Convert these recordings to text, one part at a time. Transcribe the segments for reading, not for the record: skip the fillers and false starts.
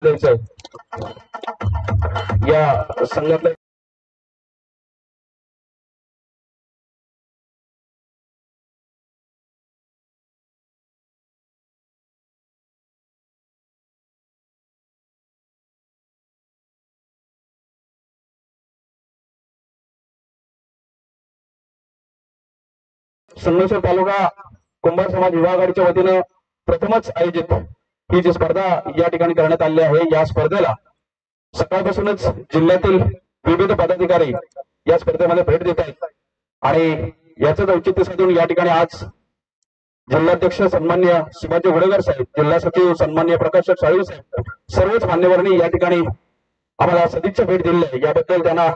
द्यायचं या संघातल्या संगमेश्वर तालुका कुंभार समाज युवा आघाडीच्या वतीनं प्रथमच आयोजित ही जी स्पर्धा या ठिकाणी करण्यात आली आहे। या स्पर्धेला सकाळपासूनच जिल्ह्यातील विविध पदाधिकारी या स्पर्धेमध्ये भेट देत आहेत आणि याचं औचित्य साधून या ठिकाणी आज जिल्हाध्यक्ष सन्मान्य शिवाजी घोडेकर साहेब, जिल्हा सचिव सन्मान्य प्रकाश साळवी साहेब, सर्वच मान्यवरांनी या ठिकाणी आम्हाला सदिच्छा भेट दिली आहे। याबद्दल त्यांना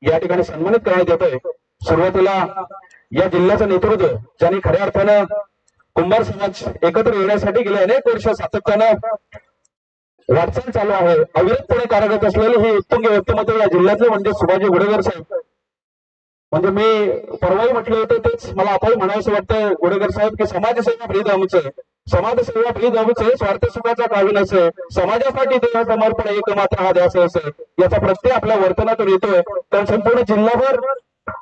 या ठिकाणी सन्मानित करण्यात येतोय। सुरुवातीला या जिल्ह्याचं नेतृत्व ज्यांनी खऱ्या अर्थानं कुंभार समाज एकत्र येण्यासाठी गेले अनेक वर्ष सातत्यानं वाटचाल चालू आहे, अविरतपणे कार्यरत असलेले हे उत्तुंग व्यक्तिमत्व या जिल्ह्यातले म्हणजे शिवाजी घोडेकर साहेब। म्हणजे मी परवाही म्हटलं होतं तेच मला आताही म्हणावंसं वाटतं घोडेकर साहेब की समाजसेवा प्रिय आमचे, समाजसेवा प्रिय आमचे, स्वार्थ सुखाचा काही नसे, समाजासाठी देह समर्पण एक मात्र हा ध्यास असे, याचा प्रत्यय आपल्या वर्तनातून येतोय। तर संपूर्ण जिल्हाभर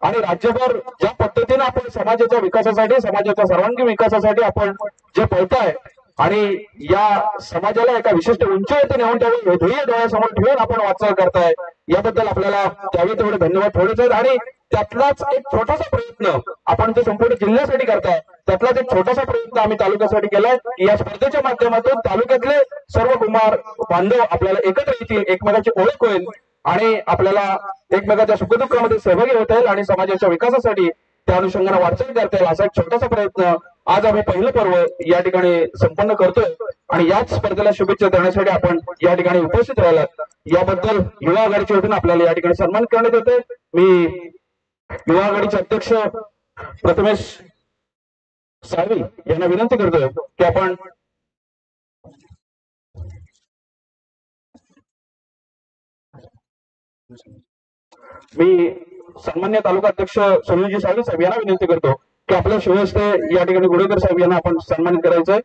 आणि राज्यभर ज्या पद्धतीने आपण समाजाच्या विकासासाठी, समाजाच्या सर्वांगीण विकासासाठी आपण जे पळताय आणि या समाजाला एका विशिष्ट उंचीवरती नेऊन ठेवून ध्येय डोळ्यासमोर ठेवून आपण वाटचाल करताय, याबद्दल आपल्याला त्यावेळी तेवढे धन्यवाद थोडेच आहेत। आणि त्यातलाच एक छोटासा प्रयत्न आपण जो संपूर्ण जिल्ह्यासाठी करताय, त्यातलाच एक छोटासा प्रयत्न आम्ही तालुक्यासाठी केलाय की या स्पर्धेच्या माध्यमातून तालुक्यातले सर्व कुंभार बांधव आपल्याला एकत्र येतील, एकमेकांची ओळख होईल आणि आपल्याला एकमेकांच्या सुखदुःखामध्ये सहभागी होता येईल आणि समाजाच्या विकासासाठी त्या अनुषंगाने वाटचाल करता येईल, असा एक छोटासा प्रयत्न आज आम्ही पहिलं पर्व या ठिकाणी संपन्न करतोय। आणि याच स्पर्धेला शुभेच्छा देण्यासाठी आपण या ठिकाणी उपस्थित राहिलात, याबद्दल युवा आघाडीच्या वतीने आपल्याला या ठिकाणी सन्मान करण्यात येतोय। मी युवा आघाडीचे अध्यक्ष प्रथमेश साळवी यांना विनंती करतोय की आपण मी सन्मान्य तालुका अध्यक्ष सोनूजी साळवी साहेब यांना विनंती करतो की आपल्या शुभहस्ते या ठिकाणी घोडेकर साहेब यांना आपण सन्मानित करायचंय।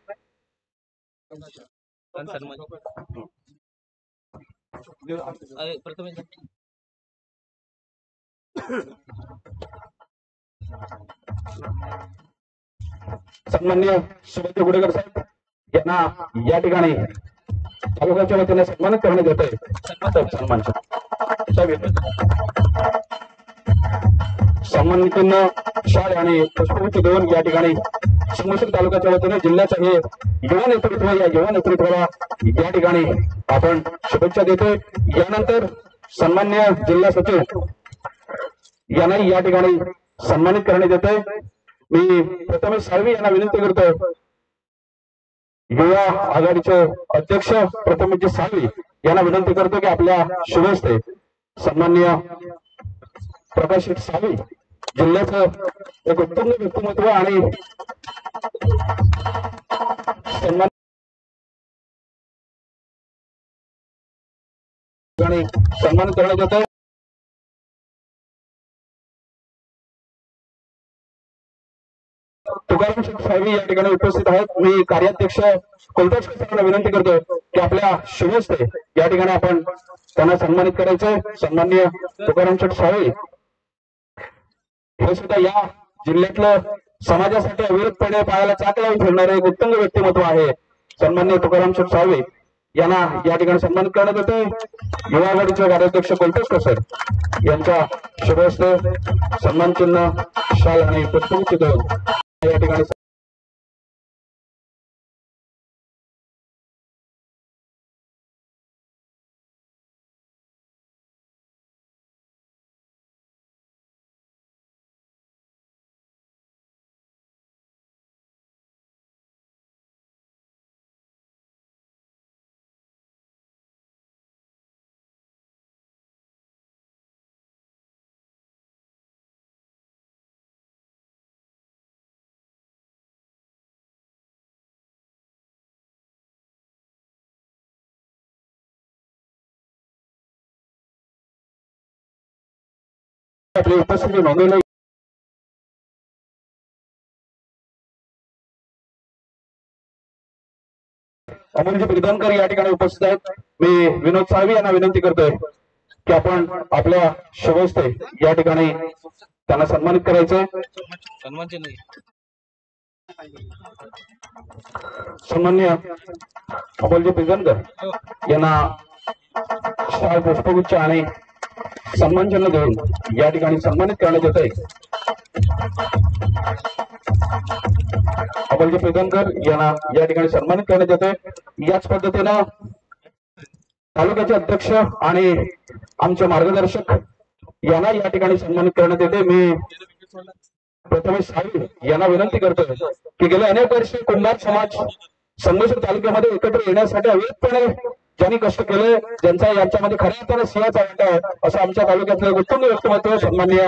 सन्मान्य शिवाजी घोडेकर साहेब यांना या ठिकाणी तालुक्याच्या वतीने सन्मानित करण्यात येत आहे। सन्मान सन्मानितांना शाळ आणि पुष्पगुच्छ देऊन या ठिकाणी संगमेश्वर तालुक्याच्या वतीने जिल्ह्याचं हे युवा नेतृत्व, या युवा नेतृत्वाला या ठिकाणी आपण शुभेच्छा देतोय। यानंतर सन्मान्य जिल्हा सचिव यांनाही या ठिकाणी सन्मानित करण्यात येतोय। मी प्रथमेश साळवी यांना विनंती करतोय, युवा आघाडीचे अध्यक्ष प्रथमेश साळवी यांना विनंती करतो की आपल्या शुभहस्ते सन्मान्य प्रकाश साळवी, जिल्ह्याचं एक उत्तम व्यक्तिमत्व आणि सन्मान करण्यात येत आहे। तुकाराम साहेब या ठिकाणी उपस्थित आहेत। मी कार्याध्यक्ष कुलताज साहेबांना विनंती करतो की आपल्या शुभहस्ते या ठिकाणी आपण त्यांना सन्मानित करायचंय। सन्माननीय तुकाराम साहेब हे सुद्धा या जिल्ह्यातलं समाजासाठी अविरतपणे पायाला चाक लावून फिरणारे एक उत्तम व्यक्तिमत्व आहे। सन्माननीय तुकाराम साहेब यांना या ठिकाणी सन्मानित करण्यात येतोय। युवा आघाडीचे कार्याध्यक्ष कुलताज साहेब यांच्या शुभहस्ते सन्मान चिन्ह, शाल आणि पुष्पगुच्छ देऊन या ठिकाणी आपली उपस्थिती नोंदवली। अमोलजी बिरदनकर या ठिकाणी उपस्थित आहेत. मी विनोद साळवी यांना विनंती करतोय की आपण आपल्या शुभहस्ते या ठिकाणी त्यांना सन्मानित करायचंय. सन्माननीय अमोलजी बिरदनकर यांना शाल पुष्पगुच्छ आणि सन्मानचिन्ह देऊन या ठिकाणी सन्मानित करण्यात येत आहे. अमोलजी बिरदनकर यांना या ठिकाणी सन्मानित करण्यात येते. याच पद्धतीनं तालुक्याचे अध्यक्ष आणि आमचे मार्गदर्शक यांना या ठिकाणी सन्मानित करण्यात येते. मी प्रथमेश साळवी यांना विनंती करतोय की गेल्या अनेक वर्षे कुंभार समाज संगमेश्वर तालुक्यामध्ये एकत्र येण्यासाठी अविरतपणे ज्यांनी कष्ट केले, ज्यांचा यांच्यामध्ये खऱ्या अर्थाने सिंहाचा वाटा आहे, असं आमच्या तालुक्यातलं उत्तम व्यक्तिमत्व सन्माननीय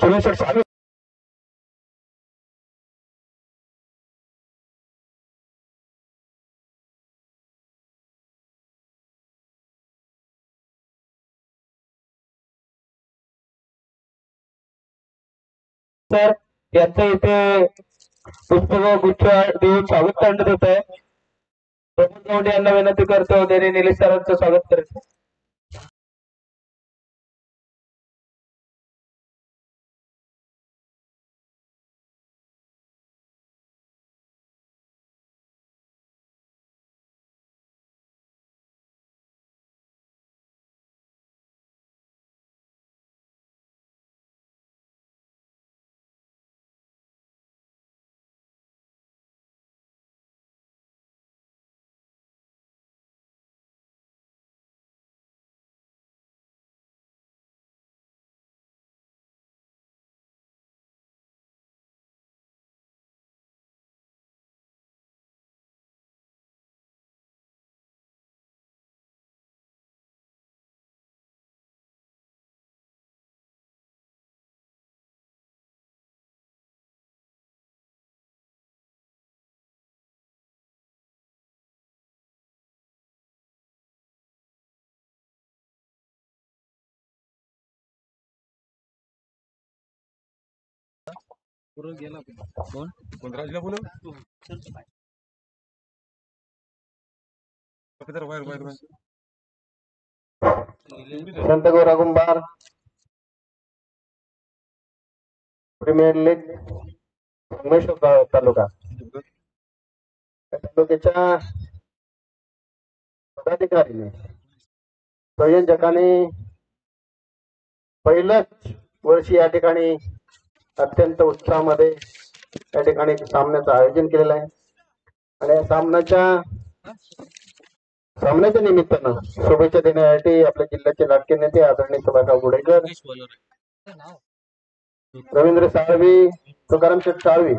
सुनील साळवी. सर यांचं इथे पुष्पगुच्छ देऊन स्वागत करण्यात येत आहे. प्रमोद गावडे यांना विनंती करतो त्यांनी निलेश सरांचं स्वागत करायचं. संत गोरा कुंभार प्रीमियर लीग संगमेश्वर तालुका तालुक्याच्या पदाधिकारीने संयोजकांनी पहिल्याच वर्षी या ठिकाणी अत्यंत उत्साहामध्ये या ठिकाणी सामन्याचं आयोजन केलेलं आहे. आणि या सामन्याच्या निमित्तानं शुभेच्छा देण्यासाठी आपल्या जिल्ह्याचे लाडके नेते आदरणीय सुभाषराव गुडेकर, रवींद्र साळवी, तुकाराम शेठ साळवी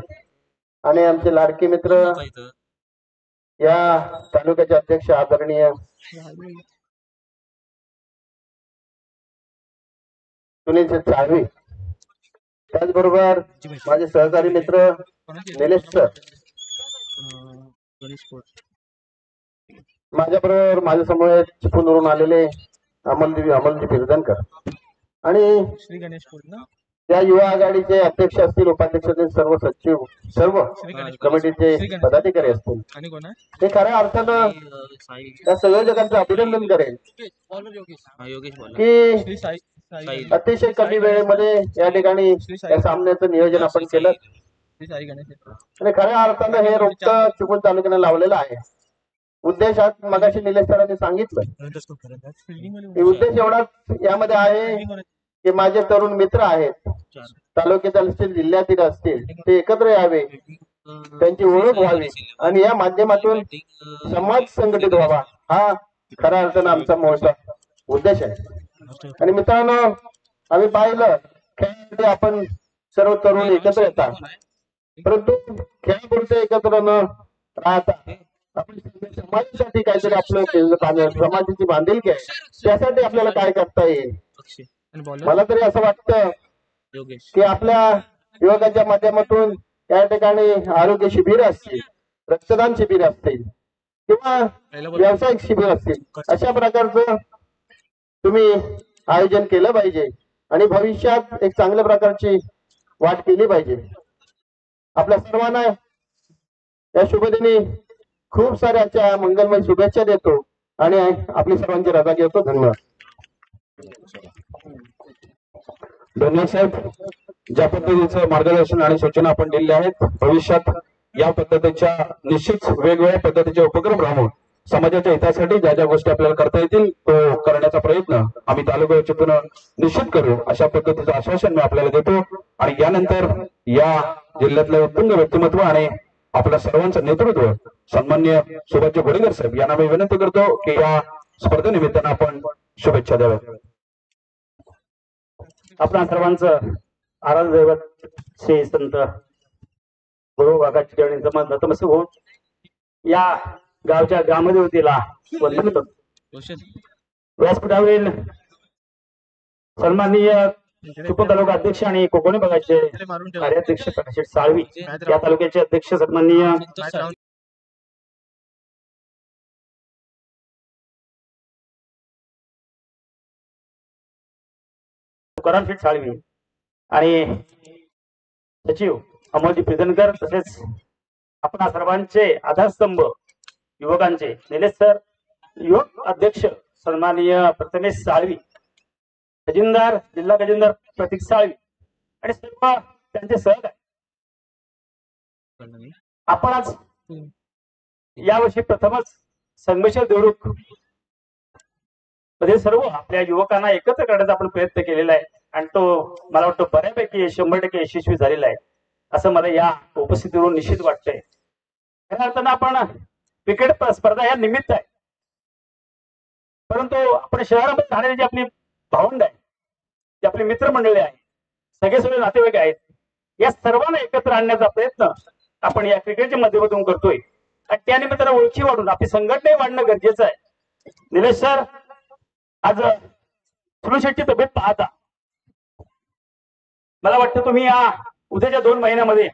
आणि आमचे लाडके मित्र या तालुक्याचे अध्यक्ष आदरणीय सुनील शेठ साळवी, त्याचबरोबर माझे सहकारी मित्र निलेश सर, माझ्या बरोबर माझ्या समोर चिपळूणवरून आलेले अमोलजी बिरदनकर आणि या युवा आघाडीचे अध्यक्ष असतील, उपाध्यक्ष असतील, सर्व सचिव, सर्व कमिटीचे पदाधिकारी असतील. हे खऱ्या अर्थानं त्या संयोजकांचं अभिनंदन करेल की अतिशय कमी वेळेमध्ये या ठिकाणी या सामन्याचं नियोजन आपण केलं आणि खऱ्या अर्थानं हे रोपटं चिपळूण तालुक्याने लावलेलं आहे. उद्देश मगाशी निलेश सरांनी सांगितलं, उद्देश एवढाच यामध्ये आहे की माझे तरुण मित्र आहेत, तालुक्यातील असतील, जिल्ह्यातील असतील, ते एकत्र यावे, त्यांची ओळख व्हावी आणि या माध्यमातून समाज संघटित व्हावा, हा खऱ्या अर्थानं आमचा मोठा उद्देश आहे. आणि मित्रांनो, आम्ही पाहिलं खेळासाठी आपण सर्व तरुण एकत्र येतात, परंतु खेळापुरते एकत्र न राहता आपण समाजासाठी काहीतरी आपलं समाजाची बांधिलकी आहे, त्यासाठी आपल्याला काय करता येईल. मला तरी असं वाटतं की आपल्या युवकांच्या माध्यमातून या ठिकाणी आरोग्य शिबिर असतील, रक्तदान शिबिर असतील किंवा व्यावसायिक शिबिर असतील, अशा प्रकारचं तुम्ही आयोजन केलं पाहिजे आणि भविष्यात एक चांगल्या प्रकारची वाट केली पाहिजे. आपल्या सर्वांना या शुभदिनी खूप साऱ्या अशा मंगलमय शुभेच्छा देतो आणि आपली सर्वांची रजा घेतो. धन्यवाद. धन्यवाद साहेब. ज्या पद्धतीचं मार्गदर्शन आणि सूचना आपण दिल्या आहेत, भविष्यात या पद्धतीच्या निश्चित वेगवेगळ्या पद्धतीचे उपक्रम राबवून समाजाच्या हितासाठी ज्या ज्या गोष्टी आपल्याला करता येतील तो करण्याचा प्रयत्न आम्ही तालुका वतीतून निश्चित करू, अशा पद्धतीचं आश्वासन मी आपल्याला देतो. आणि यानंतर या जिल्ह्यातले उत्तुंग व्यक्तिमत्व आणि आपल्या सर्वांचं नेतृत्व सन्माननीय सुभाषजी गोडेकर साहेब यांना मी विनंती करतो की या स्पर्धेनिमित्तानं आपण शुभेच्छा द्याव्यात. आपणा सर्वांचं आराध्य दैवत श्री संत गुरु बाबाची चरणी नतमस्तक होऊन या गावच्या ग्रामदेवतेला वंदन करतो. व्यासपीठावरील सन्माननीय चिपळूण तालुका अध्यक्ष आणि कोकणी भागाचे कार्याध्यक्ष प्रकाश साळवी, या तालुक्याचे अध्यक्ष सन्माननीय तुकारामशेठ साळवी आणि सचिव अमोलजी प्रिधनकर, तसेच आपण सर्वांचे आधारस्तंभ युवकांचे निलेश सर, युवक अध्यक्ष सन्माननीय प्रथमेश साळवी, खजिनदार जिल्हा खजिनदार प्रतीक साळवी आणि सर्व त्यांचे सहकारी. आपण आज यावर्षी प्रथमच संगमेश्वर देवरुख मध्ये सर्व आपल्या युवकांना एकत्र करण्याचा आपण प्रयत्न केलेला आहे आणि तो मला वाटतं बऱ्यापैकी 100% यशस्वी झालेला आहे असं मला या उपस्थितीवरून निश्चित वाटतंय. खऱ्या अर्थानं आपण क्रिकेट स्पर्धा या निमित्त आहे, परंतु आपण शहरामध्ये राहणारी जी आपली भावंड आहे, जी आपली मित्रमंडळी आहे, सगळे नातेवाईक आहेत, या सर्वांना एकत्र आणण्याचा प्रयत्न आपण या क्रिकेटच्या माध्यमातून करतोय आणि त्या निमित्तानं ओळखी वाढून आपली संघटना वाढणं गरजेचं आहे. निलेश सर, आज सुनील शेट्टी तब्येत पाहता मला वाटतं तुम्ही या उद्याच्या 2 महिन्यामध्ये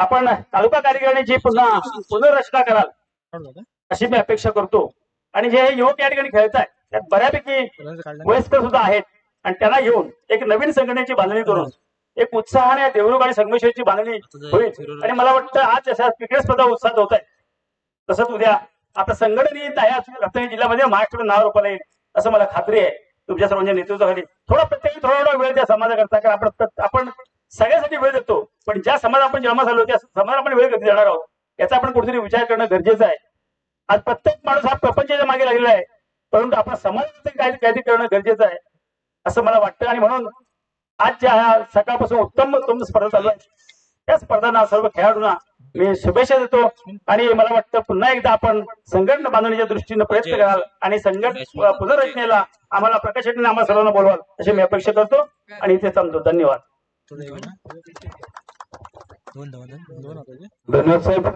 आपण तालुका कार्यकारिणीची पुन्हा पुनर्रचना कराल अशी मी अपेक्षा करतो. आणि जे युवक या ठिकाणी खेळत आहेत त्यात बऱ्यापैकी वयस्कर सुद्धा आहेत आणि त्यांना घेऊन एक नवीन संघटनेची बांधणी करून एक उत्साहाने देवरुख आणि संगमेश्वरची बांधणी होईल. आणि मला वाटतं आज जशा क्रिकेट स्पर्धा उत्साहात होत आहे तसंच उद्या आता संघटनेने रत्नागिरी जिल्ह्यामध्ये महाराष्ट्राचं नाव रोपायला येईल असं मला खात्री आहे. तुमच्या सर्वांच्या नेतृत्वाखाली प्रत्येकी थोडा वेळ त्या समाजाकरता, कारण आपण सगळ्यासाठी वेळ देतो, पण ज्या समाज आपण जन्मास आलो त्या समाजाला आपण वेळ कधी देणार आहोत याचा आपण कुठेतरी विचार करणं गरजेचं आहे. आज प्रत्येक माणूस हा प्रपंचाच्या मागे लागलेला आहे, परंतु आपण समाजाचं काहीतरी करणं गरजेचं आहे असं मला वाटतं. आणि म्हणून आज ज्या सकाळपासून उत्तम स्पर्धा चालू आहे त्या स्पर्धांना सर्व खेळाडूंना मी शुभेच्छा देतो. आणि मला वाटतं पुन्हा एकदा आपण संघटना बांधण्याच्या दृष्टीने प्रयत्न कराल आणि संघटना पुनर्रचनेला आम्हाला प्रकाश शेट्टीने आम्हाला सर्वांना बोलवाल अशी मी अपेक्षा करतो आणि इथे थांबतो. धन्यवाद. धन्यवाद साहेब,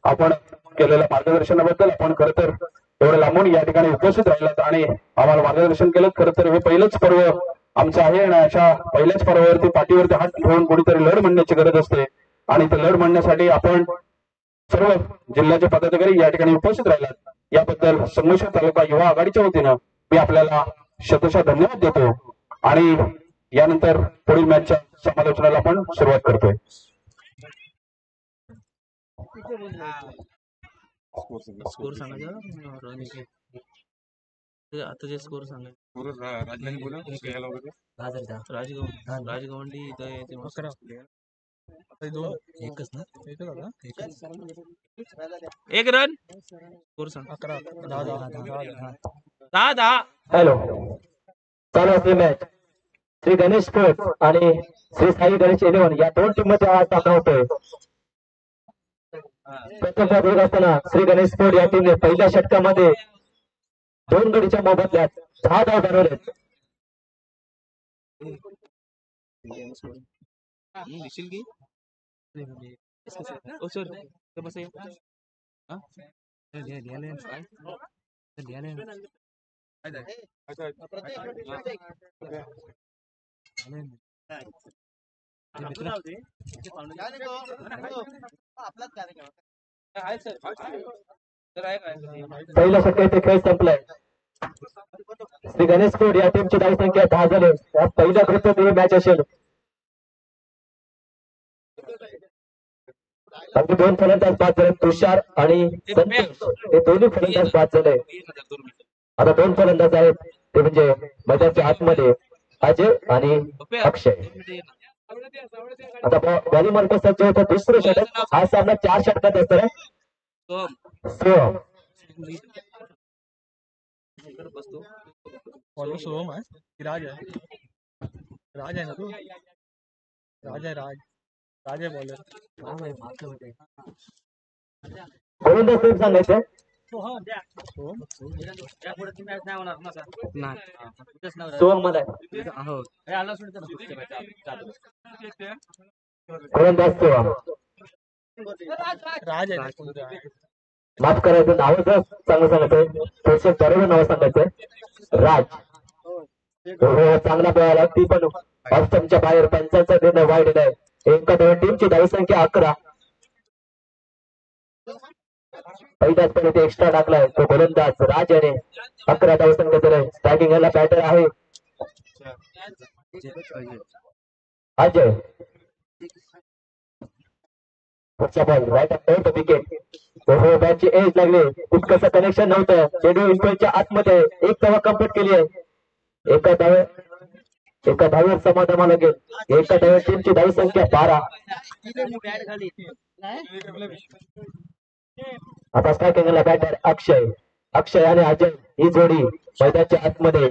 आपण केलेल्या मार्गदर्शनाबद्दल. आपण खरं तर एवढं लांबून या ठिकाणी उपस्थित राहिलात आणि आम्हाला मार्गदर्शन केलं. खरं तर हे पहिलंच पर्व आमचं आहे आणि अशा पहिल्याच पर्वावरती पाठीवरती हात ठेवून कुठेतरी लढ म्हणण्याची गरज असते आणि ते लढ म्हणण्यासाठी आपण सर्व जिल्ह्याचे पदाधिकारी या ठिकाणी उपस्थित राहिलात. याबद्दल संगमेश्वर तालुका युवा आघाडीच्या वतीनं मी आपल्याला शतशः धन्यवाद देतो आणि यानंतर पुढील मॅचच्या समालोचनाला आपण सुरुवात करतोय. स्कोर सांगायचा आता जे स्कोर सांगायचं राजगवंडी एकच ना, एक रन स्कोर सांग. 10. हॅलो, चालू असलेली मॅच श्री गणेश स्पोर्ट आणि श्री साई गणेश 11 या 2 टीम मध्ये आज सामना होतोय. प्रथम बघत असताना श्री गणेश स्पोर्ट या टीमने पहिल्या षटकामध्ये 2 गडीच्या मोबदल्यात 10 धाव बनवलेत. दिसेल की ओ सर बस पहिल्या षटकाचे खेळ संपलाय. श्री गणेश स्पोर्ट या टीमची धाव संख्या 10 झाली. पहिल्या ग्रुपमध्ये ही मॅच असेल. अगदी दोन फलंदाज बाद झाले, तुषार आणि संतोष हे दोन्ही फलंदाज बाद झाले. आता दोन फलंदाज आहेत, ते म्हणजे मैदानाच्या आतमध्ये अजय आणि अक्षय. आता बॉलिंग मार्कसचा जो होता दुसरं षटक, हा सामना 4 षटकात असणार आहे. सोहम सोहम आहे की राज आहे? राज आहे ना तू? राज आहे, राज आहे बॉलर. गोलंदाज टीम सांगायचं. सोहम मला गोलंदाज सोहम. राज आहे. माफ करायचं, नावाचं चांगलं सांगायचं, थोडस बरोबर नाव सांगायचं. राज हो, चांगला पळाला, ती पण ऑप्शनच्या बाहेर. पंचांचा निर्णय वाईट आहे. एका टीमची धावसंख्या 11. पहिल्याच पण ते एक्स्ट्रा टाकलाय तो गोलंदाज राज याने 11 धावसंख्या दिलाय. स्ट्रायकिंग याला बॅटर आहे अजय. पुढचा बॉल राईट अप विकेट. हो, बॅटची एज लागली, तितकंसं कनेक्शन नव्हतं. चेंडू इंटरच्या आतमध्ये एक धावा कंप्लीट केली आहे. एका धावेवर समाधान लागेल. एका धाव्यावर टीमची धावसंख्या 12. आता स्ट्रायकिंगला बॅटर अक्षय आणि अजय ही जोडी मैदानाच्या आतमध्ये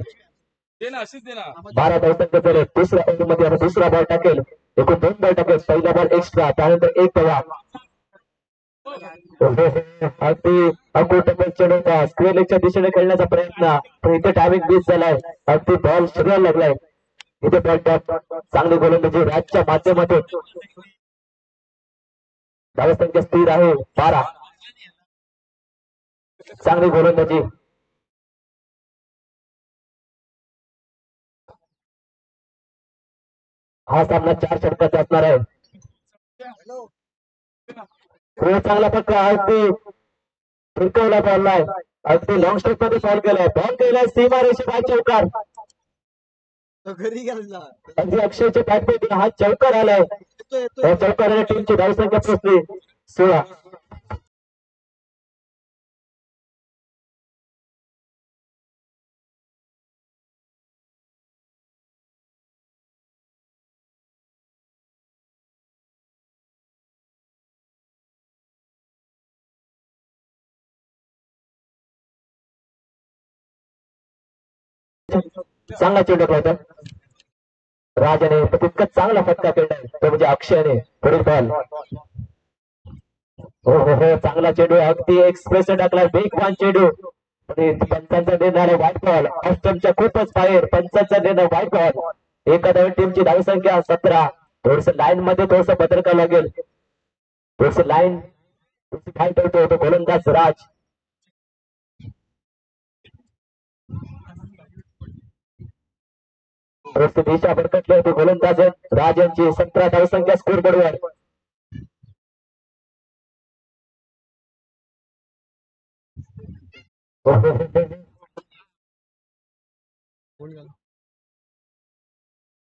12 धावसंख्या झाले. दुसऱ्या ओव्हरमध्ये आता दुसरा बॉल टाकेल. एकूण 2 बॉल टाकेल. पहिला बॉल एक्स्ट्रा, त्यानंतर एक धावा. अगदी अकुटबल चेंडू होता, स्क्वेअर लेगच्या दिशेने खेळण्याचा प्रयत्न, पण इथे टायमिंग मिस झालाय. अगदी बॉल शरीराला लागलाय. इथे बॉल टॉप. चांगली गोलंदाजी राजच्या माध्यमातून. धावसंख्या स्थिर आहे 12. चांगली गोलंदाजी. हा सामना 4 षटकाचा असणार आहे. चांगला फटका, अगदी फिरकवला बॉलला, अगदी लॉंग स्ट्रोक मध्ये फॉल केलाय. बॉल केलाय सीमा रेषेबाहेर चौकार. अगदी अक्षयच्या बॅटमध्ये हा चौकार आलाय. त्या चौकाराने टीमची धावसंख्या पोहोचली 16. चांगला चेंडू होता राजाने, तितकाच चांगला फटका केलाय तो म्हणजे अक्षयने. पुढील बॉल. हो, चांगला चेंडू, अगदी एक्सप्रेस टाकला, वेगवान चेंडू. पंचांचा निर्णय व्हाईट बॉल. ऑस्ट्रेलियाच्या खूपच बाहेर. पंचांचा निर्णय व्हाईट बॉल. एका टीमची धावसंख्या 17. थोडस लाईन मध्ये थोडस बदल करावं लागेल. थोडस लाईन काय करतो तो गोलंदाज राज. दिशा भरकटली होती गोलंदाज राज यांची. 17 धावसंख्या स्कोर बोर्डवर.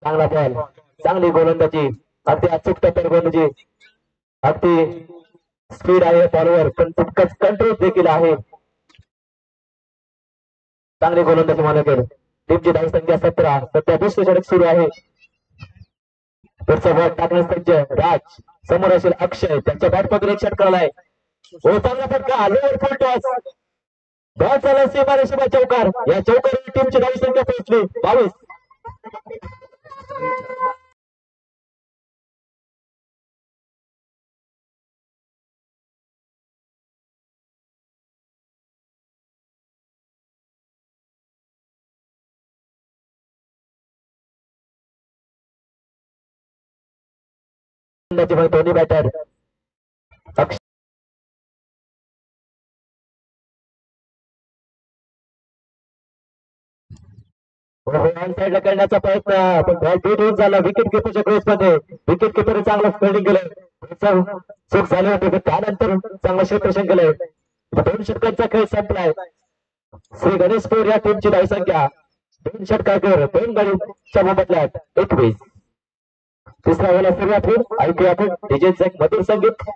चांगला बॉल, चांगली गोलंदाजी, अगदी अचूक टप्प्यावर गोलंदाजी. अगदी स्पीड आहे बॉलवर, पण तितकंच कंट्रोल देखील आहे. चांगली गोलंदाजी मला केली. टीमची धावसंख्या 17. सध्या दुसरे षटक सुरू आहे. पुढचा बॉल टाकण्यास सज्ज राज. समोर असेल अक्षय, त्यांच्या बॅटमधून एक षटक आलाय. हो, चांगला फटका, लोअर फुल टॉस. बॉल चालला सीमा रेषेबाहेर चौकार. या चौकाराने टीमची धावसंख्या पोहोचली 22. दोन्ही बॅटर साईडला करण्याचा प्रयत्न, पण बॉल बीट होऊन झाला विकेट किपरच्या क्रोस मध्ये. विकेट किपर चांगलं फिल्डिंग केलं. चूक झाली होती, पण त्यानंतर चांगलं क्षेत्ररक्षण केलंय. 2 षटकांचा खेळ संपलाय. श्री गणेशपूर या टीमची धावसंख्या 2 षटकावर 2 गडीच्या मोबदल्यात 21. तिसऱ्या वेळेला सुरुवात होईल. ऐकूया आपण डीजेचं एक मधुर संगीत.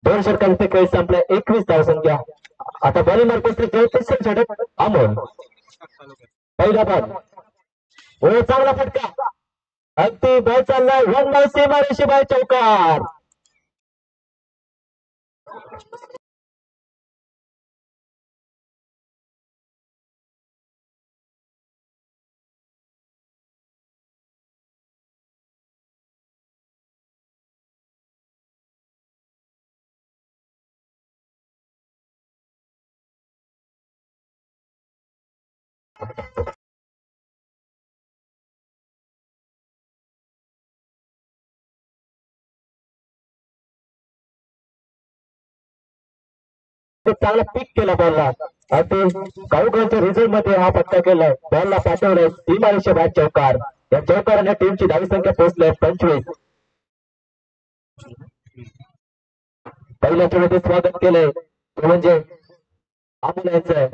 दोन षटकांचे खेळ संपले. 21 धावसंख्या. आता बॉलिंग मार्केटचे तिसरे षटक अमोल. पहिला बॉल. हो चांगला फटका. अगदी बॉल चाललाय. वन बाय सीमारेषी बाय चौकार. चांगला पिक केला बॉलला. अगदी गावकरांच्या रिझल्ट मध्ये हा फटका केलाय. बॉलला पाठवलंय सीमारेषी बाय चौकार. या चौकाराने टीमची धावी संख्या पोहोचली 25. पहिल्या चेंडूचे स्वागत केलंय ते म्हणजे अमोल यांचं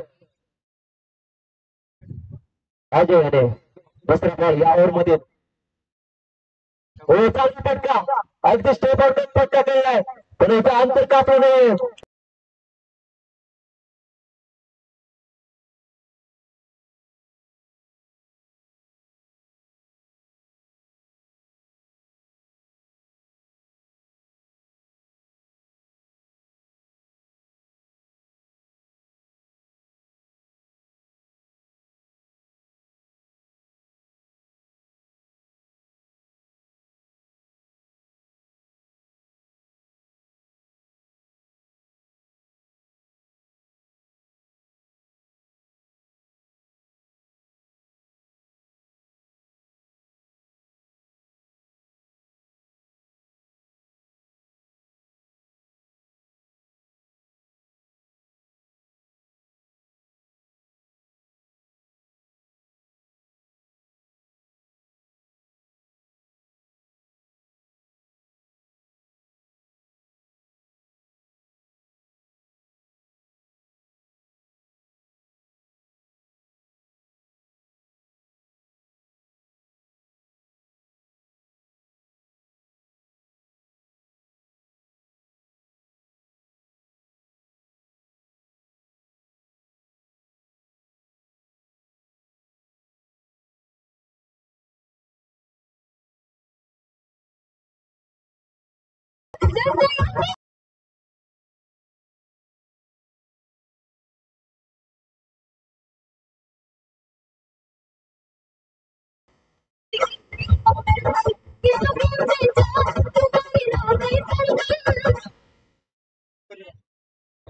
अजय याने. दुसरा बॉल या ओव्हर मध्ये. हो चांगला फटका. अगदी स्टेप आउट फटका केलाय पण इथं अंतर कापलं नाही.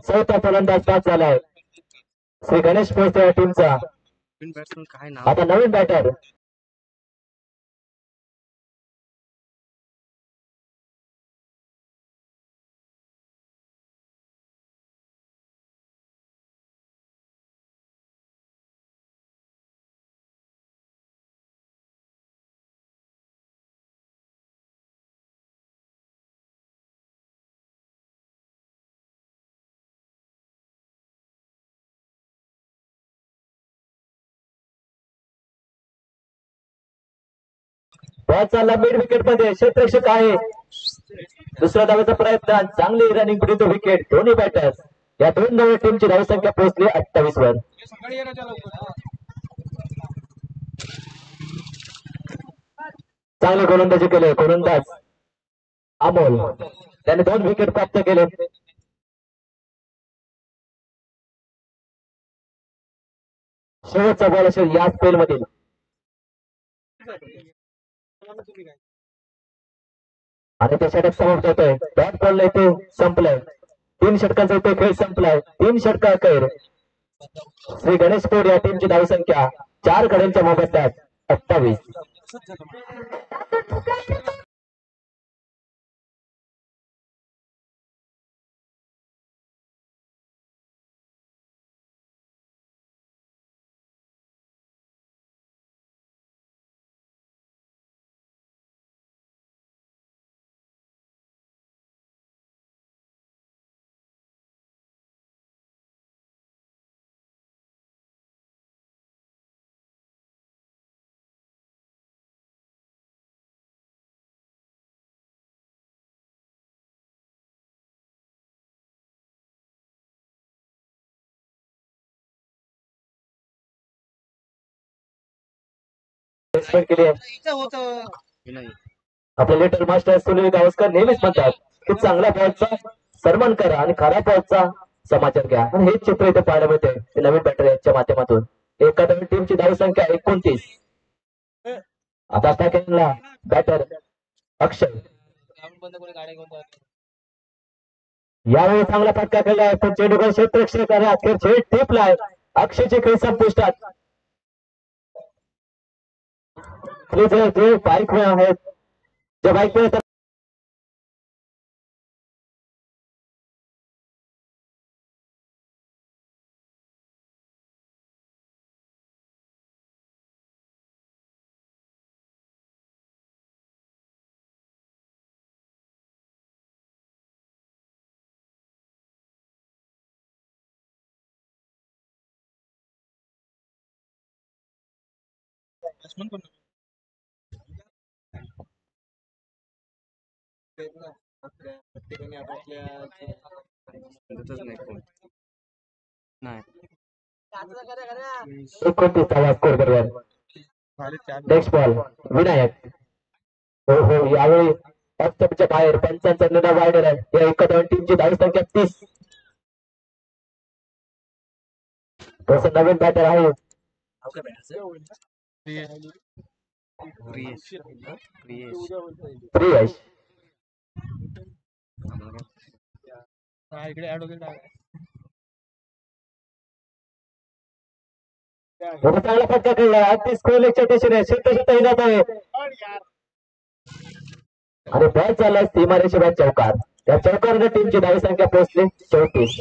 चौथा फलंदाज बाद झालाय श्री गणेश पोहते या टीमचा. आता नवीन बॅटर बॉल चालला मिड विकेट मध्ये. क्षेत्ररक्षक आहे. दुसऱ्या धावेचा प्रयत्न. चांगली रनिंग पुढे विकेट. दोन्ही बॅटर्स या दोन नव्या टीमची धावसंख्या पोहोचली 28 वर. चांगले गोलंदाजी केले गोलंदाज अमोल. त्याने 2 विकेट प्राप्त केले. शेवटचा बॉल असेल या स्पेल मधील. आणि ते षटक समाप्त होतोय. डॉट बॉल इथे संपलंय. 3 षटकांचा इथे खेळ संपलाय. 3 षटका अखेर श्री गणेश कोड या टीमची धावसंख्या 4 गड्यांच्या मोबदल्यात 28. केली आहे. आपले लिटल मास्टर सुनील गावस्कर नेहमीच म्हणतात की चांगल्या बॉलचा सन्मान करा आणि खराब बॉलचा समाचार घ्या. आणि हेच चित्र इथे पाहायला मिळते ते नवीन बॅटर यांच्या माध्यमातून. एकादमी टीमची धावसंख्या 29. आता अटॅकिंगला बॅटर अक्षय. यावेळी चांगला फटका खेळला आहे पण चेंडूकडे क्षेत्ररक्षक आणि अखेर झेड टिपलाय. अक्षयचे खेळ संपुष्टात. जे बाईक आहेत जे बाईक स्कोर बरोबर. Next ball Vinayak. हो हो यावेळी ऑफच्या बाहेर पंचांचा निर्णय वाढलेला आहे. या एकादमी टीमची धावसंख्या 30. तसं नवीन बॅटर आहे प्रियश. इकडे ऍडव्होकेट चांगला फटका खेळला. अगदी स्कोर लेगच्या दिशेने क्षेत्रक्षक येणार आहे आणि बॉल चालला सीमारेषेवर चौकार. त्या चौकारने टीमची धावसंख्या पोहोचली 34.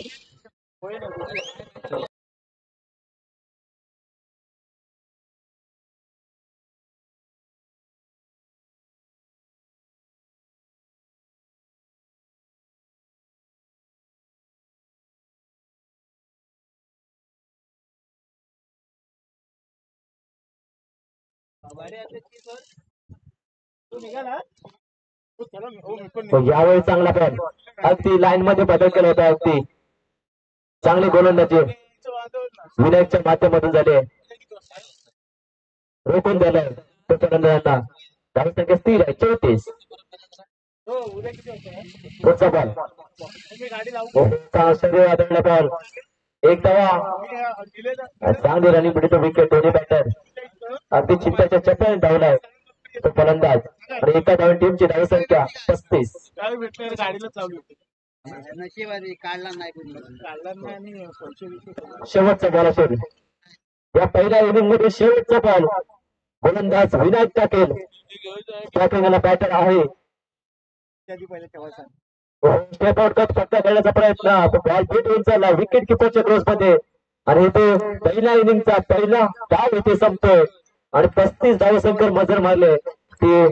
यावेळी चांगला बॉल अगदी लाईन मध्ये बदल केला होता. अगदी चांगली गोलंदाजी विनायकच्या माध्यमातून झाले. रोखून दिलाय फलंदाजांना. धावसंख्या स्थिर आहे 34. पुढचा बॉल शरीर आदळला बॉल. एक धावा. चांगली रनिंग मिळतो विकेट. दोन्ही बॅटर अगदी चिंताच्या चप्प्याने धावलाय तो फलंदाज. आणि एका धावून टीमची धावसंख्या 35. शेवटचा बॉल असेल या पहिल्या इनिंग मध्ये. शेवटचा बॉल गोलंदाज विनायक टाकेल. टाकेला बॅटर आहे स्टेप आउट करत फटका खेळण्याचा प्रयत्न. बॉल फिट होऊन चालला विकेट किपरच्या क्रोस मध्ये. आणि इथे पहिल्या इनिंगचा पहिला डाव इथे संपतोय आणि 35 धावसंख्या मजर मारले ते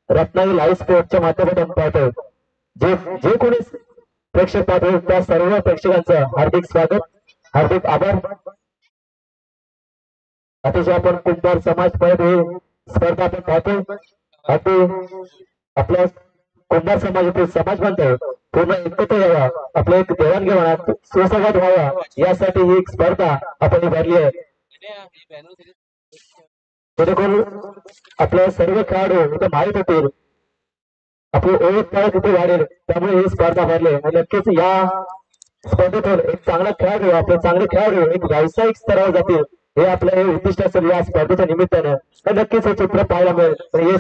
रत्नागिरी लाईव्ह स्पोर्टच्या माध्यमातून पाहतोय. जे जे कोणी प्रेक्षक पाहतोय त्या सर्व प्रेक्षकांचं हार्दिक स्वागत, हार्दिक आभार. अतिशय आपण कुंभार समाज परत हे स्पर्धा आपण पाहतोय. आपल्या कुंभार समाजातील समाज बांधव पूर्ण एकत्र यावा, आपलं एक देवाणघेवाण सुसंवाद व्हावा यासाठी ही एक स्पर्धा आपण भरली आहे. जेणेकरून आपल्या सर्व खेळाडू इथे माहीत होतील, आपली ओळख पाळख इथे वाढेल, त्यामुळे ही स्पर्धा भरली. आणि नक्कीच या स्पर्धेतून एक चांगला खेळाडू, आपले चांगले खेळाडू एक व्यावसायिक स्तरावर जातील हे आपलं हे उद्दिष्ट असेल या स्पर्धेच्या निमित्तानं. तर नक्कीच हे चित्र पाहायला मिळेल. हे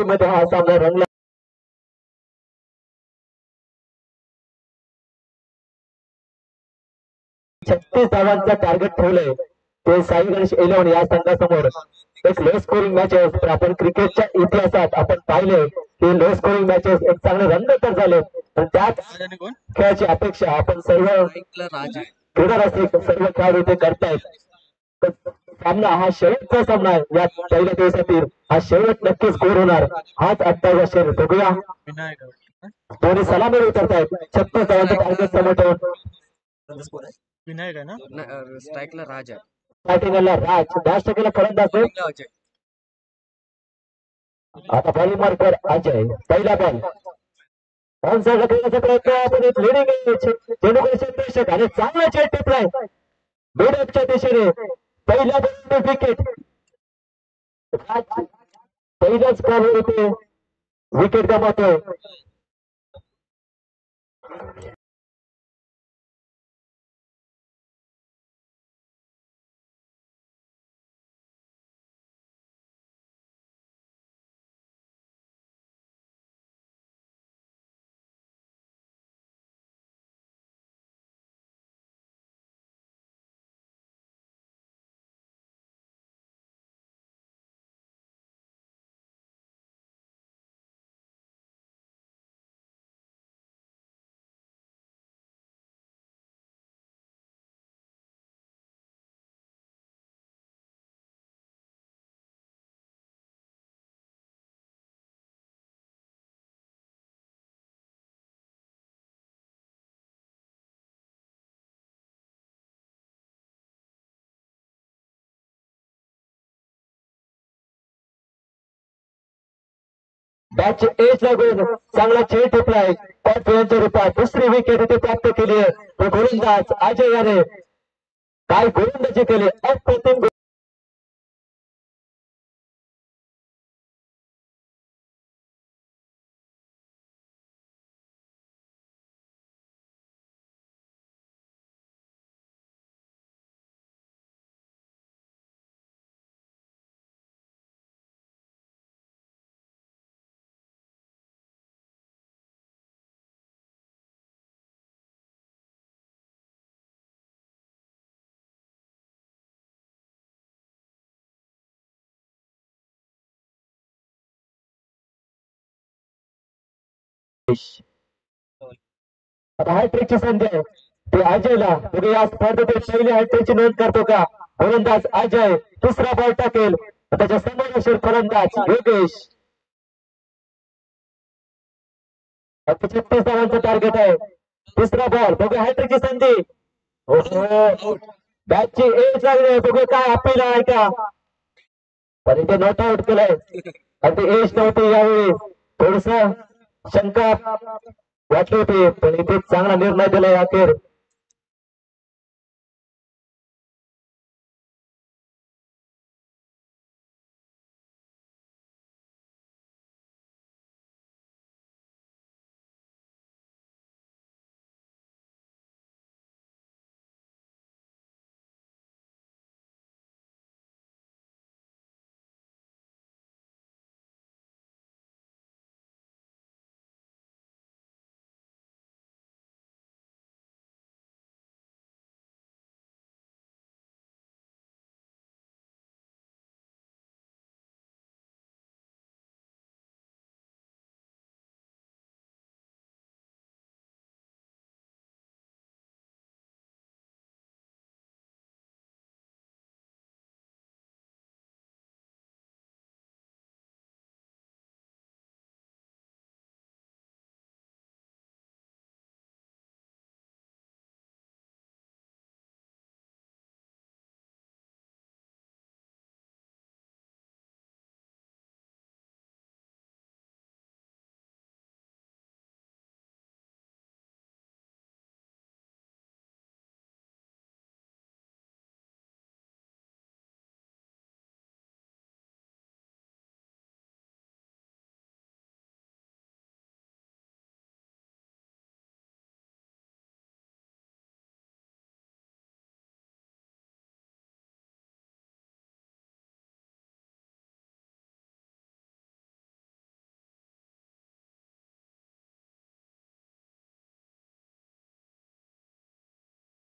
मध्ये हा सामना रंगला. छत्तीस धावांचा टार्गेट ठेवलंय ते साई गणेश 11 या संघासमोर. एक लो स्कोरिंग मॅचेस, तर आपण क्रिकेटच्या इतिहासात आपण पाहिले की लो स्कोरिंग मॅचेस एक चांगले रंगतदार झाले. आणि त्याच खेळाची अपेक्षा आपण सर्व क्रीडा रसिक सर्व खेळाडू ते करतायत. सामना हा शेवटचा सामना आहे या पहिल्या दिवसातील. हा शेवट नक्कीच स्कोर होणार, हाच आजचा शेर. बघूया दोन्ही सलामी उतरतायत. 36 धावांचा टार्गेट समोर ठेवून विनायक आहे ना, स्ट्राईकला राज आहे. बॅटिंगला राज, 10% फलंदाज. आता बॉलिंग मार्कर अजय. पहिला बॉल ऑनसाइड खेळण्याचा प्रयत्न, आपण एक लिडिंग चेंडूकडे क्षेत्ररक्षक आणि चांगला चेंड टिपलाय बेडअपच्या दिशेने. पहिल्या बॉल विकेट, पहिल्याच बॉल होते विकेट गमावतोय. बॅटचे एज लागून चांगला चेंड टिपलाय कॉन्फिडन्सच्या रूपात. दुसरी विकेट इथे प्राप्त केली आहे. तो गोलंदाज अजय याने काय गोलंदाजी केली, अप्रतिम. आता हॅट्रिकची संधी आहे ते अजयला. बघू या स्पर्धेतील पहिली हॅट्रिकची नोंद करतो का गोलंदाज अजय. दुसरा बॉल टाकेल, त्याच्या समोर असेल फलंदाज योगेश. 36 धावांचं टार्गेट आहे. तिसरा बॉल, बघू हॅट्रिकची संधी. बॅटची एज लागली, बघू काय अपील आहे का, पण इथे नॉट आउट केलंय. आणि ती एज नव्हती यावेळी, थोडस शंका वाटली होती, पण इथे चांगला निर्णय दिलाय अखेर.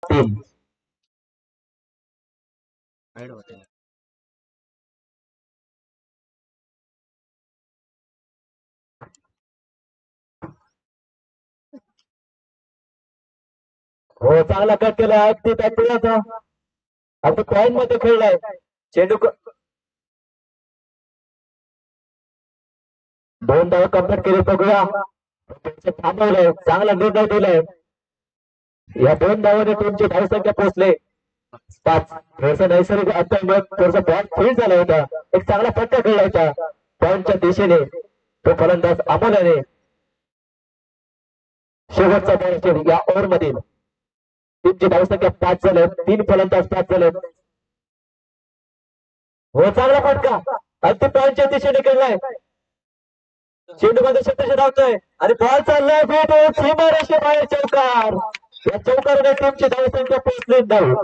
3. हो चांगला कट केला अगदी बॅटरीचा अगदी पॉइंट मध्ये खेळलाय चेंडू 2 धावा कंप्लीट केले बघूया थांबवलंय चांगला निर्णय दिलाय या 2 धावाने टीमची धावसंख्या पोहोचले 5. थोडस नैसर्गिक अत्यामुळे थोडसा बॉल फील्ड झाला होता एक चांगला फटका खेळला होता पॉइंटच्या दिशेने तो फलंदाज अमोल्याने शेवटचा बॉल या ओव्हर मधील टीमची धावसंख्या 5 झाले 3 फलंदाज 5 झाले हो चांगला फटका अगदी पॉइंटच्या दिशेने खेळलाय चेंडू मध्ये शतश धावतोय आणि बॉल चाललाय भेटून सीमारेषे बाहेर चौकार या चौकाराने टीमची धावसंख्या पोहोचली 9.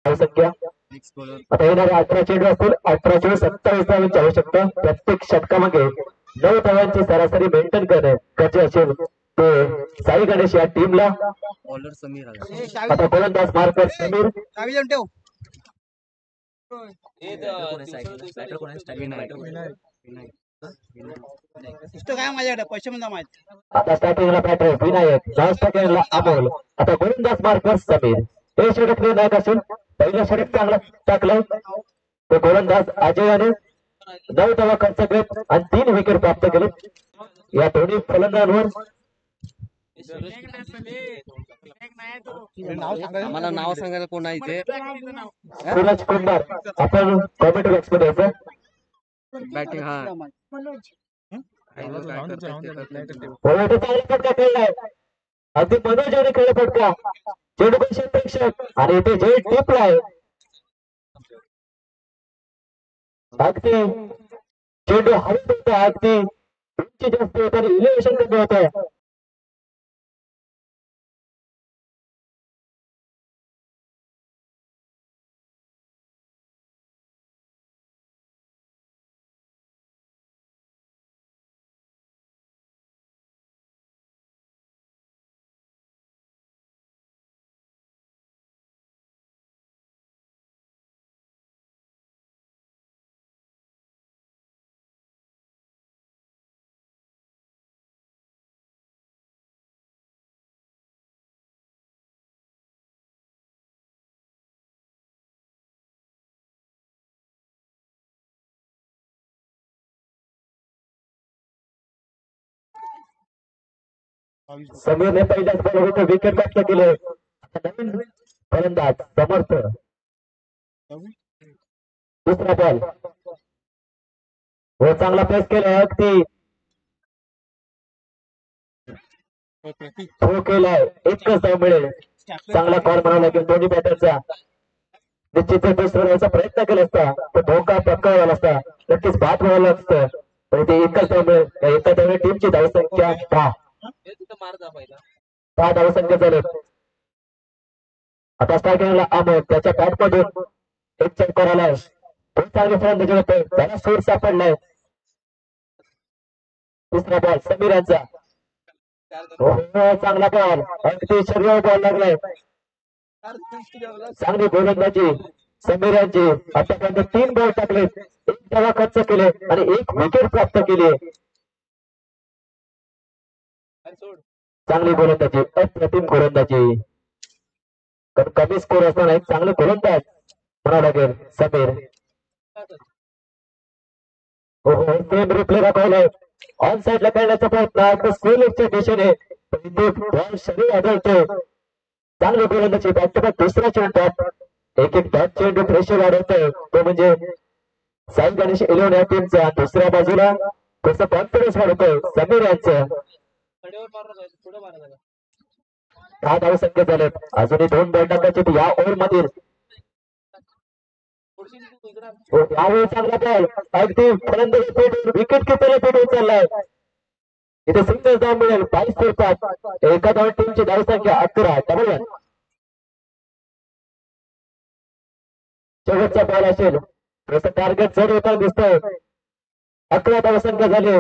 संख्या आता येणारे 18 चेंडू असतील 18 चेंडू 27 धावांची आवश्यकता प्रत्येक षटकामागे 9 धावांची सरासरी मेंटेन करणे गरजे असेल ते साई गणेश या टीमला आता गोलंदाज मार्कर समीर आता स्टार्टिंगला बॅटर विनायक लास्ट सेकंडला अमोल आता गोलंदाज मार्कर समीर हे षटक निर्णायक असेल पहिलं षटक चांगला टाकलं तो गोलंदाज अजयाने 9 धावा खर्च केले आणि 3 विकेट प्राप्त केले या दोन्ही फलंदाजांवर आम्हाला नाव सांगायला कोण आहे इथे सूरज कुंभार आपण कॉमेंट बॉक्स मध्ये यायचं बॅटिंग हा चांगला फटका खेळलाय अगदी मनोजने खेळ फटका चेंडू प्रेक्षक आणि इथे जे टिपलाय अगदी चेंडू हवेत होता अगदी उंची जास्त होत आणि इलेव्हेशन कमी होत समीरने पहिल्याच बॉलवर विकेट प्राप्त केले नवीन फलंदाज समर्थ दुसरा बॉल हो चांगला प्रेस केलाय अगदी थ्रो केलाय एकच धाव मिळेल चांगला कॉल म्हणावा लागेल दोन्ही बॅटरचा निश्चितच दुसरा प्रयत्न केला असता तो धोका पत्करला असता नक्कीच बाद व्हायला असतं पण ते एकच धाव मिळेल एका धावने टीमची धावसंख्या 10 धावसंख्या झाले आता स्ट्रायकिंगला अमोल त्याच्या बॅट मधून एक चक्कर आलाय खूप चांगले फलंदाजी होते त्याला सूर सापडलाय तिसरा बॉल समीर यांचा चांगला बॉल अगदी शरीरावर बॉल लागलाय चांगली गोलंदाजी समीर यांची आतापर्यंत 3 बॉल टाकले 1 धावा खर्च केले आणि 1 विकेट प्राप्त केली चांगली गोलंदाजी अप्रतिम गोलंदाजी कमी स्कोर असताना एक चांगले गोलंदाज म्हणावं लागेल समीर सेम रिप्ले दाखवलाय ऑन साइडला खेळण्याचा प्रयत्न स्कूलच्या दिशेने बॉल शरीर आढळतो चांगली गोलंदाजी बॅक टू बॅक दुसरा चेंडू एक डॉट चेंडू प्रेशर वाढवतोय तो म्हणजे साई गणेश 11 या टीमचा दुसऱ्या बाजूला कसं कॉन्फिडन्स वाढवतोय समीर यांचं 10 धावसंख्या झालेत. अजूनही 2 बॉल टाकायचे या ओव्हर मधील. यावेळी चांगला बॉल अगदी फलंदाज विकेट किपरला पेट उचललाय. इथे सिंगल धाव मिळेल 22 स्वरूपात. एका धाव टीमची धावसंख्या 11. Double one. शेवटचा बॉल असेल तसं टार्गेट जड होताना दिसतंय. 11 धावसंख्या झाली.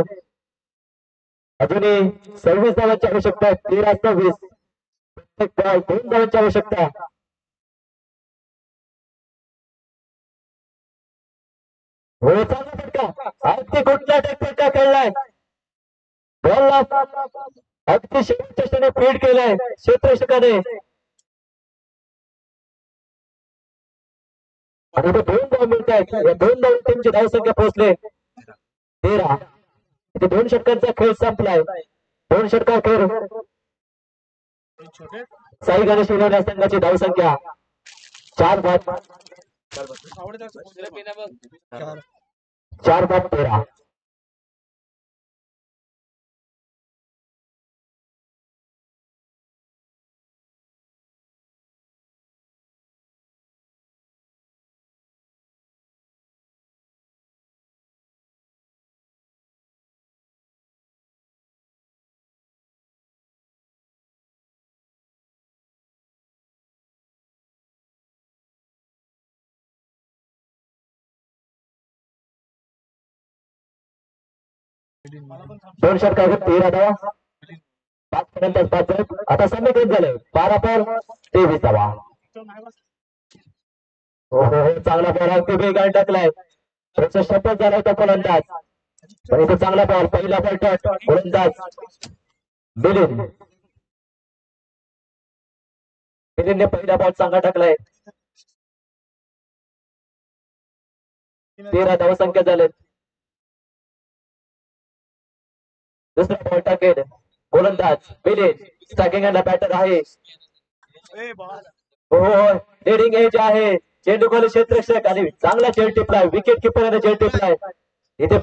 अजूनही 26 धावांची आवश्यकता आहे. 13-26. प्रत्येक बॉल 2 धावांची आवश्यकता. हो चांगला फटका. अगदी कुठला फटका खेळलाय. बॉलला अगदी शेवटच्या क्षणी फीड केलाय क्षेत्ररक्षकाने. आणि इथे 2 धाव मिळत आहेत. या 2 धाव टीमची धावसंख्या पोहोचले 13. इथे 2 षटकांचा खेळ संपलाय. 2 षटकाखेर साई गणेश विनोद संघाची धावसंख्या 4 बाद 13. दोन षटकाखेर 13 धावा. 5 पर्यंत 5 झाले. आता समीकरण झालंय 12 बॉल 23 धावा. हो हो हो चांगला बॉल अगदी वेगाने टाकलाय. त्याचा शपथ झाला होता फलंदाज. पण इथे चांगला बॉल. पहिला बॉल टच. फलंदाज मिलिंद. मिलिंदने पहिला बॉल चांगला टाकलाय. 13 धावसंख्या झालेत. दुसरा बॉल टाकेल गोलंदाज मिलिंद. स्ट्रायकिंग बॅटर आहे. हो लिडिंग एज आहे. चेंडू गोल क्षेत्ररक्षक आणि चांगला चेंडू टिपलाय. विकेट किपरने चेंडू टिपलाय. इथे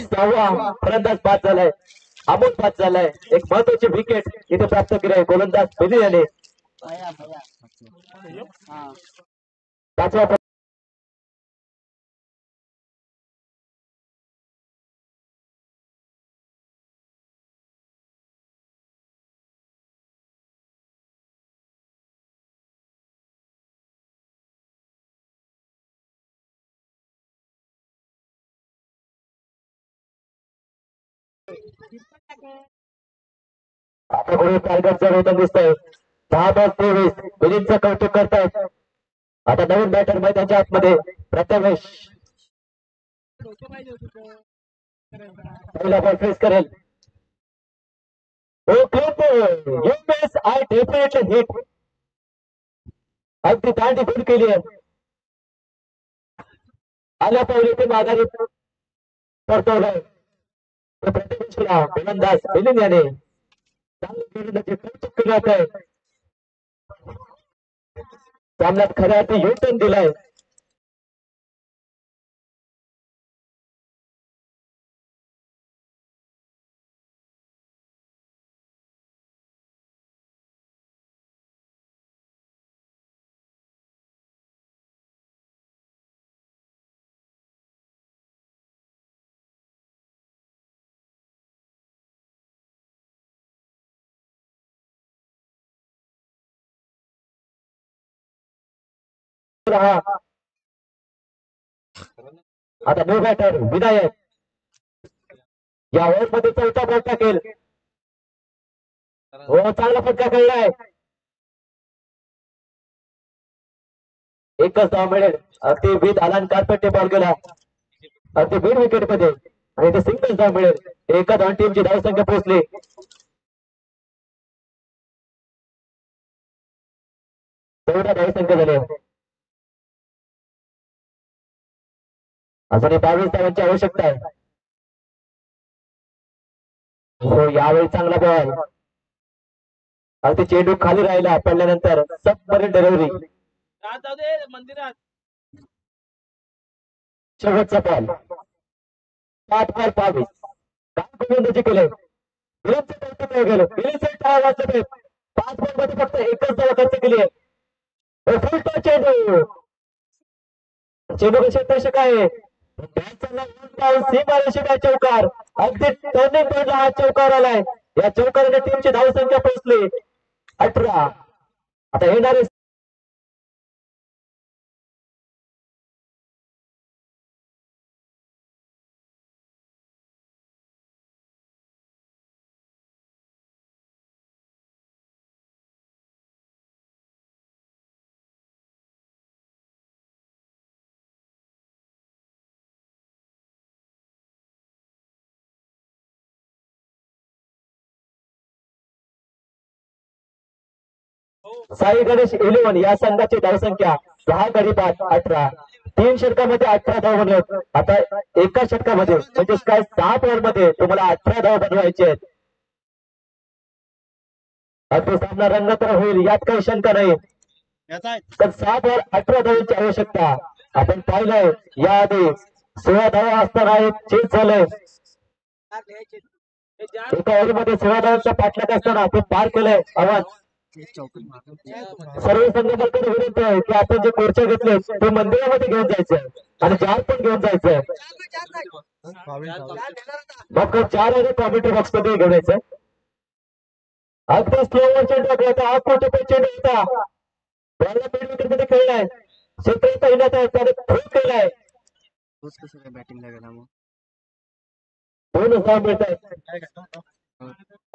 सहावा फलंदाज बाद झालाय. अमोल बाद झालाय. एक महत्वाची विकेट इथे प्राप्त केली आहे गोलंदाज मिलिंद याने. 5वा आता कोणी टार्गेट जड होतं दिसतंय. 10 बॉल 23. मिलिंदचं कौतुक करतायत. आता नवीन बॅटर मैदानाच्या आतमध्ये प्रथमेश पहिला बॉल फेस करेल. I definitely hit. अगदी दांडी फुल केली आहे. आल्या पाहिजे ते माघारी परतवलंय. प्रथमेशला गोलंदाज मिलिंद याने चांगले कौतुक केलं आहे. सामन्यात खऱ्या अर्थी योगदान दिलंय. आता नो बॅटर विनायक या ओव्हर मध्ये 4था बॉल टाकेल. हो चांगला फटका खेळलाय. एकच धाव मिळेल. अगदी बीद आलान कारपेटे बॉल गेला अगदी बीड विकेट मध्ये आणि ते सिंगल धाव मिळेल. एका धाव टीमची धावसंख्या पोहोचली 14 धावसंख्या झाली. अजूनही 22 धावांची आवश्यकता आहे. हो यावेळी चांगला बॉल. अगदी चेंडू खाली राहिला पडल्यानंतर सबमरीन डिलिव्हरी. शेवटचा बॉल 5 बॉल 22. काय गोलंदाजी केले. मिलिंदचं कौतुक नाही गेलं. मिलिंदचं टाळ्या वाजले. 5 बॉल मध्ये फक्त एकच धाव खर्च केली आहे. फुल टॉस चेंडू. चेंडू क्षेत्ररक्षक आहे. सीमारेषेला चौकार. अगदी टर्निंग पॉइंटला हा चौकार आलाय. या चौकाराने टीमची धावसंख्या पोहोचली 18. आता येणारे साई गणेश 11 या संघाची धावसंख्या 6 गडी बाद 18. 3 षटकामध्ये 18 धाव बनवत. आता एका षटकामध्ये म्हणजे काय 6 बॉल मध्ये तुम्हाला 18 धाव बनवायचे आहेत. अगदी सामना रंगतदार होईल यात काही शंका नाही. तर 6 बॉल 18 धावांची आवश्यकता. आपण पाहिलंय याआधी 16 धावा असताना एक चेस झालंय. एका ओव्हरमध्ये 16 धावांचा पाठलाग असताना ते पार केलंय. आवाज सर्व संघटनांकडे विनंती आहे की आपण जे खुर्च्या घेतले ते मंदिरामध्ये घेऊन जायचं आणि जार पण घेऊन जायचंय. मग 4 आणि कॉमेंट्री बॉक्स मध्ये घेऊन यायचं. अगदी स्लोवर चेंडू होता. 8 कोटी चेंडू होता. बॉलला मिड विकेट मध्ये खेळलाय. क्षेत्रात येण्यात आहे त्याने थ्रो केलाय. बॅटिंगला गेला मग 2 धाव मिळत आहेत.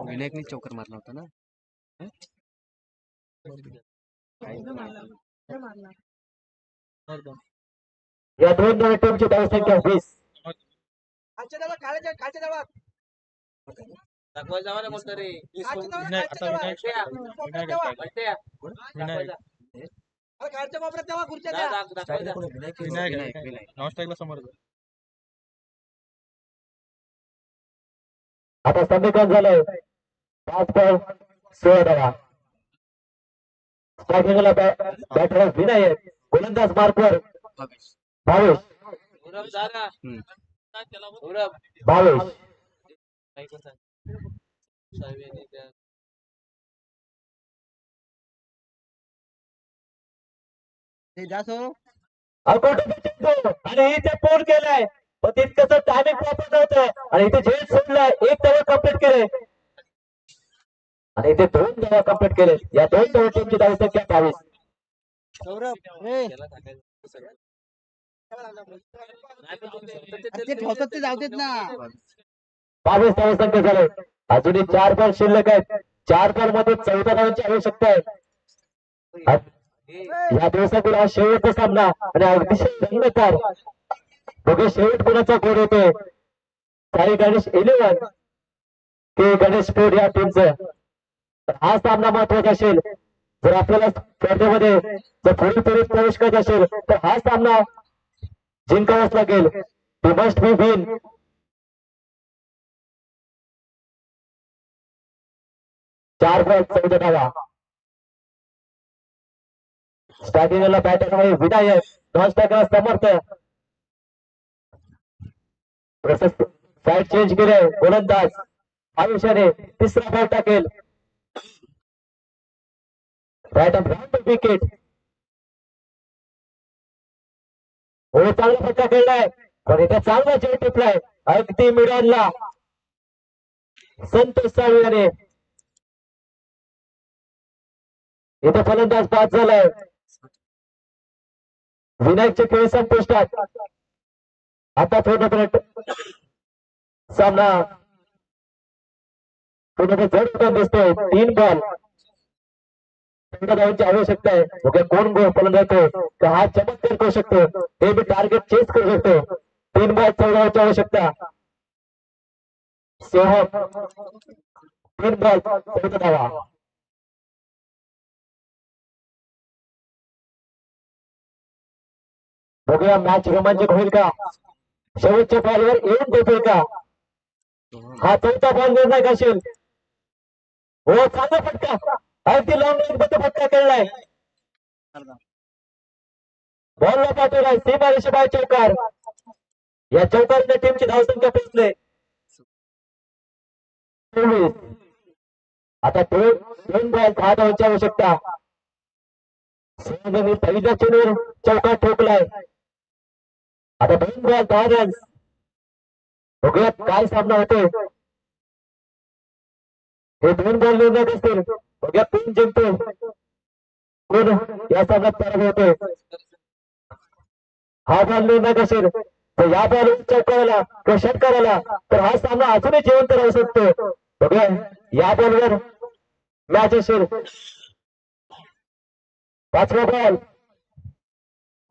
विनायकने चौकर मारला होता ना. या 2 नव्या टीमची धावसंख्या 20. आता समीकरण झालंय 5 बॉल 16 धावा. स्ट्रायकिंगला बॅटर विनायक. गोलंदाज मार्कवर 22. 22. आणि इथे पोल केलाय पण तितकंच टायमिंग प्रॉपर नव्हतं आणि इथे झेल सोडलाय. 1 धावा कंप्लीट केले आणि इथे 2 धावा कंप्लीट केले. या 2 धावा टीमची धावसंख्या 22. 22 धावसंख्या झाले. अजूनही 4 बॉल शिल्लक आहेत. 4 बॉल मध्ये 14 धावांची आवश्यकता आहे. या दिवसातील हा शेवटचा सामना आणि अतिशय रंगतदार. बघे शेवट कोणाचा गोड होतोय. साई गणेश 11 के गणेशपूर या टीमचं. हा सामना महत्वाचा असेल. जर आपल्याला स्पर्धेमध्ये जर पुढील फेरीत प्रवेश करत असेल तर हा सामना जिंकावाच लागेल. टी मस्ट बी विन. चार बॉल 14 धावा. स्टार्टिंगला बॅटर आहे Vinayak. Non striker Samarth. Side change केले गोलंदाज आयुष्याने तिसरा बॉल टाकेल. Right off round wicket. हो चांगला फटका खेळलाय पण इथे चांगला चेंडू टिपलाय अगदी मिडॉनला. संतोष साळवेने इथे फलंदाज बाद झालाय. विनायकचे खेळ संपुष्टात. आता पूर्णपणे सामना पूर्णपणे जड होताना दिसतोय. 3 बॉल 15 धावांची आवश्यकता आहे. ओके कोण गोल फलंदाज येतो हा चमत्कार करू शकतो. ते बी टार्गेट चेस करू शकतो. 3 बॉल 14 धावांची आवश्यकता. सोहम 3 बॉल 14 धावा. बघूया मॅच रोमांचक होईल का. शेवटच्या बॉलवर येऊन देतोय का. हा 4था बॉल निर्णायक असेल. हो चांगला फटका अगदी लॉंग रेंज मध्ये फटका खेळलाय. बॉलला पाठवलाय सीमारेषेबाहेर चौकार. या चौकाराने टीमची धावसंख्या पोहोचले 24. आता दोन बॉल 10 धावांची आवश्यकता. संघाने पहिल्या चेंडूवर चौकार ठोकलाय. आता 2 बॉल 10 रन. बघूयात काय सामना होतोय. हे 2 बॉल निर्णायक असतील. बघूया कोण जिंकतोय, कोण या सामन्यात पराभव होतोय. हा बॉल निर्णायक असेल तर या बॉल चौकाराला किंवा षटकाराला तर हा सामना अजूनही जिवंत राहू शकतो. बघूया या बॉलवर मॅच असेल. 5वा बॉल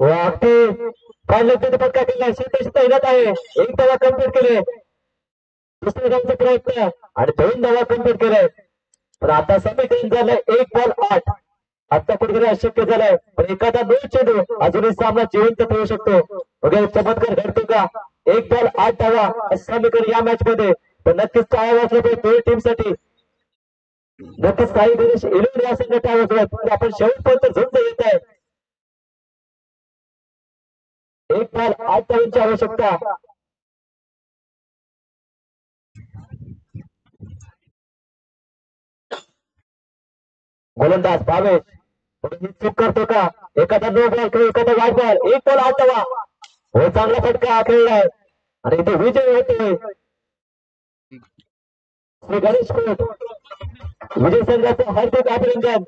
व अगदी फायनल पटका केला. तैनात आहे. 1 धावा कम्प्लीट केले. दुसऱ्या धावाचा प्रयत्न आणि 2 धावा कम्प्लीट केले. पण आता समीकरण झालंय 1 बॉल 8. आता कुठेतरी अशक्य झालंय, पण एखादा 2 चेंडू अजूनही सामना जिवंत ठेवू शकतो. वगैरे चमत्कार घडतो का? 1 बॉल 8 धावा समीकरण या मॅच मध्ये. पण नक्कीच काय वाचलं पाहिजे दोन्ही टीम साठी. नक्कीच काही गणेश इलेव्हन या संघ काय वाचवत आपण शेवटपर्यंत झुंज येत आहे. 1 बॉल 8 धावांची आवश्यकता. गोलंदाज भावेश चूक करतो का? एखादा नो बॉल किंवा एखादा वाईट बॉल. 1 बॉल 8 धावा. हो चांगला फटका खेळलाय आणि इथे विजय होतोय. श्री गणेश कोट विजय संघाचं हार्दिक अभिनंदन.